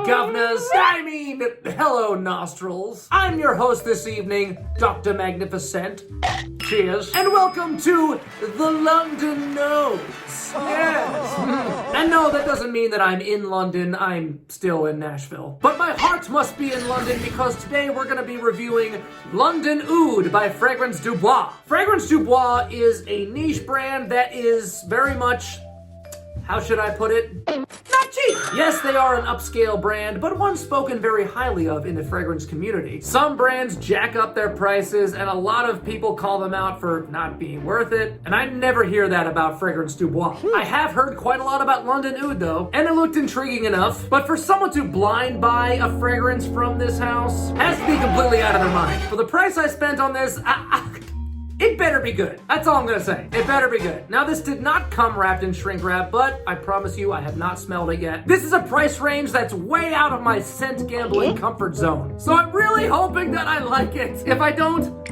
governors. I mean, hello, nostrils. I'm your host this evening, Dr. Magnifiscent. Cheers. And welcome to the London Nose. Yes. And no, that doesn't mean that I'm in London. I'm still in Nashville. But my heart must be in London because today we're going to be reviewing London Oud by Fragrance Du Bois. Fragrance Du Bois is a niche brand that is very much, how should I put it? Not cheap! Yes, they are an upscale brand, but one spoken very highly of in the fragrance community. Some brands jack up their prices, and a lot of people call them out for not being worth it, and I never hear that about Fragrance Du Bois. I have heard quite a lot about London Oud though, and it looked intriguing enough, but for someone to blind buy a fragrance from this house has to be completely out of their mind. For the price I spent on this, it better be good. That's all I'm gonna say. It better be good. Now, this did not come wrapped in shrink wrap, but I promise you I have not smelled it yet. This is a price range that's way out of my scent gambling comfort zone. So I'm really hoping that I like it. If I don't,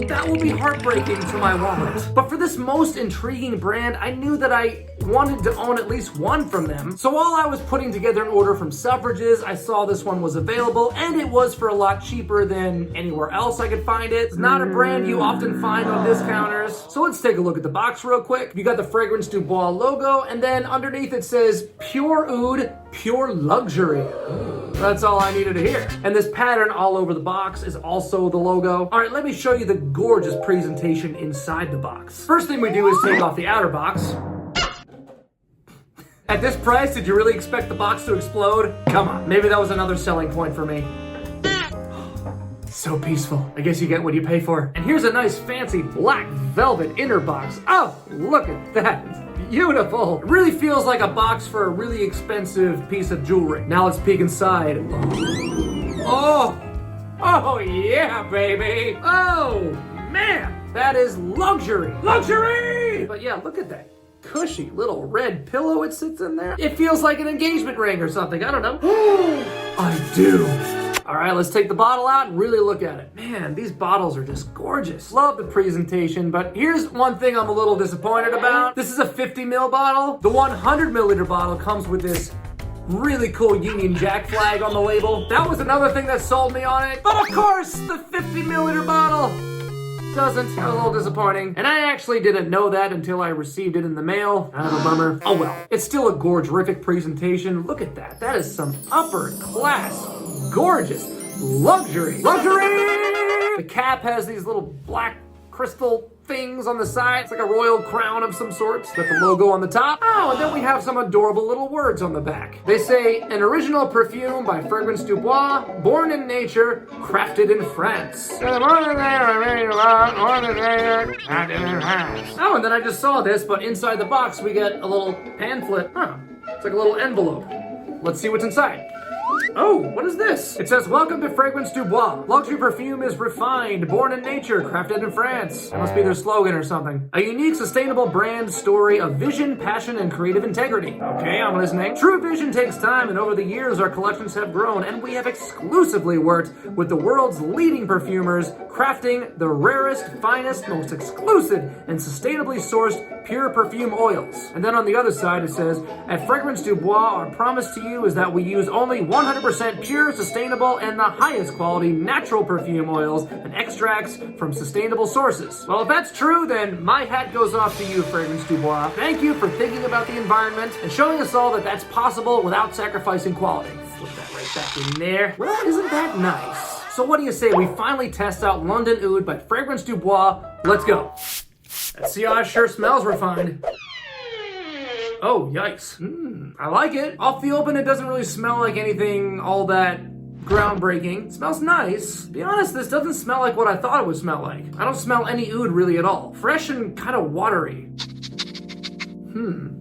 that will be heartbreaking to my wallet. But for this most intriguing brand, I knew that I wanted to own at least one from them. So while I was putting together an order from Selfridges, I saw this one was available, and it was for a lot cheaper than anywhere else I could find it. It's not a brand you often find on discounters. So let's take a look at the box real quick. You got the Fragrance Du Bois logo, and then underneath it says Pure Oud, Pure Luxury. That's all I needed to hear. And this pattern all over the box is also the logo. All right, let me show you the gorgeous presentation inside the box. First thing we do is take off the outer box. At this price, did you really expect the box to explode? Come on, maybe that was another selling point for me. So peaceful. I guess you get what you pay for. And here's a nice fancy black velvet inner box. Oh, look at that. It's beautiful. It really feels like a box for a really expensive piece of jewelry. Now let's peek inside. Oh yeah, baby. Oh man, that is luxury. Luxury! But yeah, look at that cushy little red pillow it sits in there. It feels like an engagement ring or something. I don't know. I do. All right, let's take the bottle out and really look at it. Man, these bottles are just gorgeous. Love the presentation, but here's one thing I'm a little disappointed about. This is a 50 ml bottle. The 100 milliliter bottle comes with this really cool Union Jack flag on the label. That was another thing that sold me on it. But of course, the 50 milliliter bottle doesn't. A little disappointing. And I actually didn't know that until I received it in the mail. Kind of a bummer. Oh well. It's still a gorgerific presentation. Look at that. That is some upper class, gorgeous luxury. Luxury! The cap has these little black crystal things on the side. It's like a royal crown of some sort. Got the logo on the top. Oh, and then we have some adorable little words on the back. They say, an original perfume by Fragrance Du Bois, born in nature, crafted in France. Oh, and then I just saw this, but inside the box we get a little pamphlet. Huh, it's like a little envelope. Let's see what's inside. Oh, what is this? It says, welcome to Fragrance Du Bois. Luxury perfume is refined, born in nature, crafted in France. That must be their slogan or something. A unique, sustainable brand story of vision, passion, and creative integrity. Okay, I'm listening. True vision takes time, and over the years, our collections have grown, and we have exclusively worked with the world's leading perfumers, crafting the rarest, finest, most exclusive, and sustainably sourced pure perfume oils. And then on the other side, it says, at Fragrance Du Bois, our promise to you is that we use only 100% pure, sustainable, and the highest quality natural perfume oils and extracts from sustainable sources. Well, if that's true, then my hat goes off to you, Fragrance Du Bois. Thank you for thinking about the environment and showing us all that that's possible without sacrificing quality. Flip that right back in there. Well, isn't that nice? So what do you say we finally test out London Oud by Fragrance Du Bois? Let's go. That CI sure smells refined. Oh, yikes. I like it. Off the open, it doesn't really smell like anything all that groundbreaking. It smells nice. To be honest, this doesn't smell like what I thought it would smell like. I don't smell any oud really at all. Fresh and kind of watery.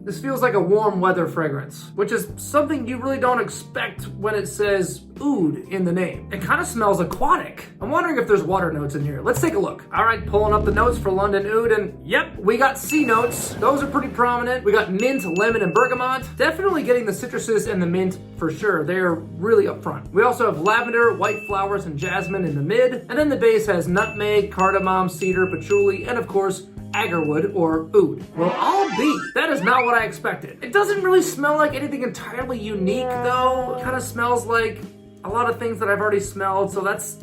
This feels like a warm weather fragrance, which is something you really don't expect when it says oud in the name. It kind of smells aquatic. I'm wondering if there's water notes in here. Let's take a look. All right, pulling up the notes for London Oud, and yep, we got C notes. Those are pretty prominent. We got mint, lemon, and bergamot. Definitely getting the citruses and the mint for sure. They're really up front. We also have lavender, white flowers, and jasmine in the mid, and then the base has nutmeg, cardamom, cedar, patchouli, and of course, agarwood or oud. Well, I'll be. That is not what I expected. It doesn't really smell like anything entirely unique though. It kind of smells like a lot of things that I've already smelled, so that's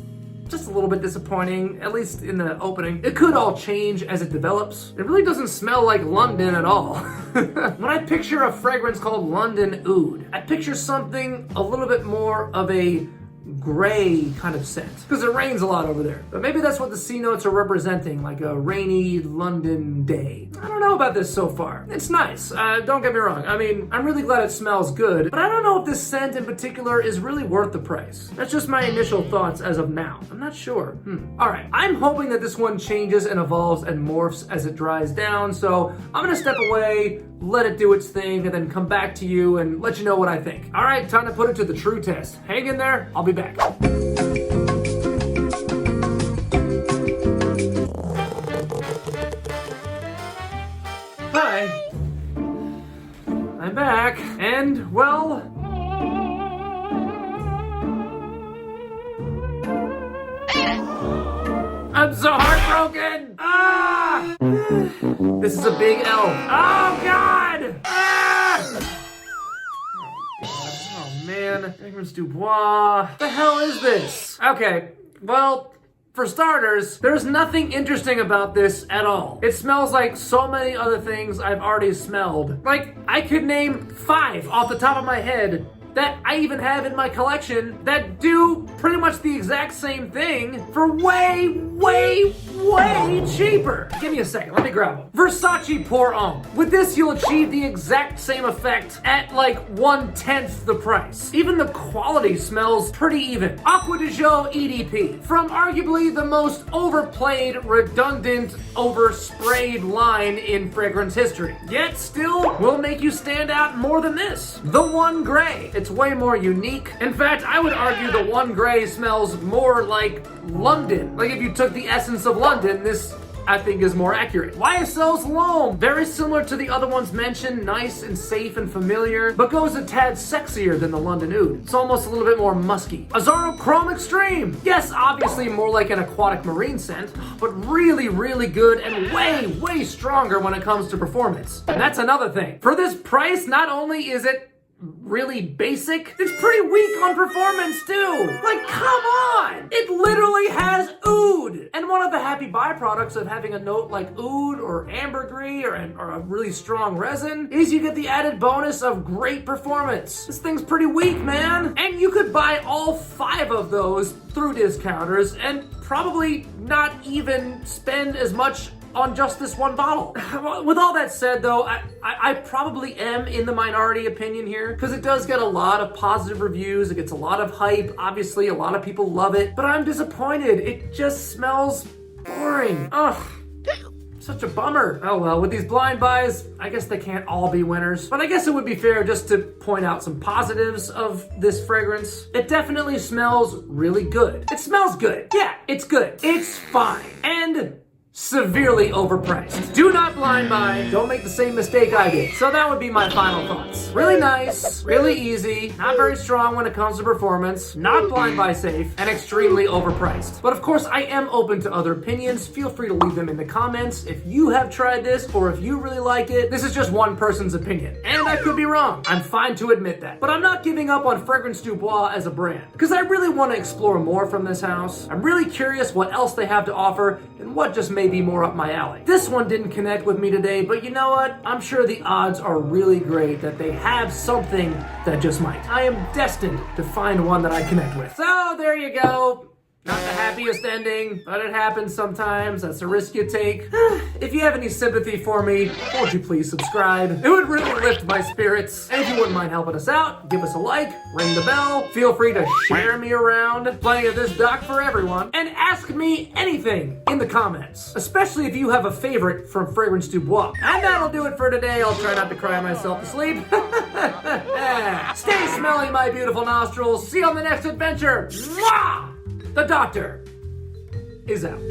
just a little bit disappointing, at least in the opening. It could all change as it develops. It really doesn't smell like London at all. When I picture a fragrance called London Oud, I picture something a little bit more of a gray kind of scent, because it rains a lot over there. But maybe that's what the C notes are representing, like a rainy London day. I don't know about this so far. It's nice, don't get me wrong. I mean, I'm really glad it smells good, but I don't know if this scent in particular is really worth the price. That's just my initial thoughts as of now. I'm not sure. All right, I'm hoping that this one changes and evolves and morphs as it dries down, so I'm gonna step away, let it do its thing, and then come back to you and let you know what I think. All right, time to put it to the true test. Hang in there, I'll be back. Hi, I'm back, and well, I'm so heartbroken. Ah! This is a big L. Oh God! Ah! Oh man, Fragrance Du Bois. What the hell is this? Okay, well, for starters, there's nothing interesting about this at all. It smells like so many other things I've already smelled. Like, I could name 5 off the top of my head that I even have in my collection that do pretty much the exact same thing for way cheaper. Give me a second, let me grab them. Versace Pour Homme. With this, you'll achieve the exact same effect at like 1/10 the price. Even the quality smells pretty even. Acqua di Gio EDP. From arguably the most overplayed, redundant, oversprayed line in fragrance history. Yet still will make you stand out more than this. The One Gray. It's way more unique. In fact, I would argue the One Gray smells more like London. Like if you took the essence of London, this I think is more accurate. YSL's L'Homme, very similar to the other ones mentioned, nice and safe and familiar, but goes a tad sexier than the London Oud. It's almost a little bit more musky. Azzaro Chrome Extreme. Yes, obviously more like an aquatic marine scent, but really good and way stronger when it comes to performance. And that's another thing. For this price, not only is it really basic, it's pretty weak on performance too. Like, come on! It literally has oud! And one of the happy byproducts of having a note like oud or ambergris or a really strong resin is you get the added bonus of great performance. This thing's pretty weak, man. And you could buy all 5 of those through discounters and probably not even spend as much on just this one bottle. With all that said though, I probably am in the minority opinion here, because it does get a lot of positive reviews, it gets a lot of hype, obviously a lot of people love it, but I'm disappointed. It just smells boring. Ugh. Such a bummer. Oh well, with these blind buys, I guess they can't all be winners. But I guess it would be fair just to point out some positives of this fragrance. It definitely smells really good. It smells good. Yeah, it's good. It's fine. And severely overpriced. Do not blind buy. Don't make the same mistake I did. So that would be my final thoughts. Really nice, really easy, not very strong when it comes to performance, not blind buy safe, and extremely overpriced. But of course, I am open to other opinions. Feel free to leave them in the comments if you have tried this or if you really like it. This is just one person's opinion, and I could be wrong. I'm fine to admit that. But I'm not giving up on Fragrance Du Bois as a brand, because I really want to explore more from this house. I'm really curious what else they have to offer and what just may be more up my alley. This one didn't connect with me today, but you know what? I'm sure the odds are really great that they have something that just might. I am destined to find one that I connect with. So there you go. Not the happiest ending, but it happens sometimes. That's a risk you take. If you have any sympathy for me, won't you please subscribe? It would really lift my spirits. And if you wouldn't mind helping us out, give us a like, ring the bell, feel free to share me around. Plenty of this doc for everyone. And ask me anything in the comments, especially if you have a favorite from Fragrance Du Bois. And that'll do it for today. I'll try not to cry myself to sleep. Stay smelly, my beautiful nostrils. See you on the next adventure. Mwah! The doctor is out.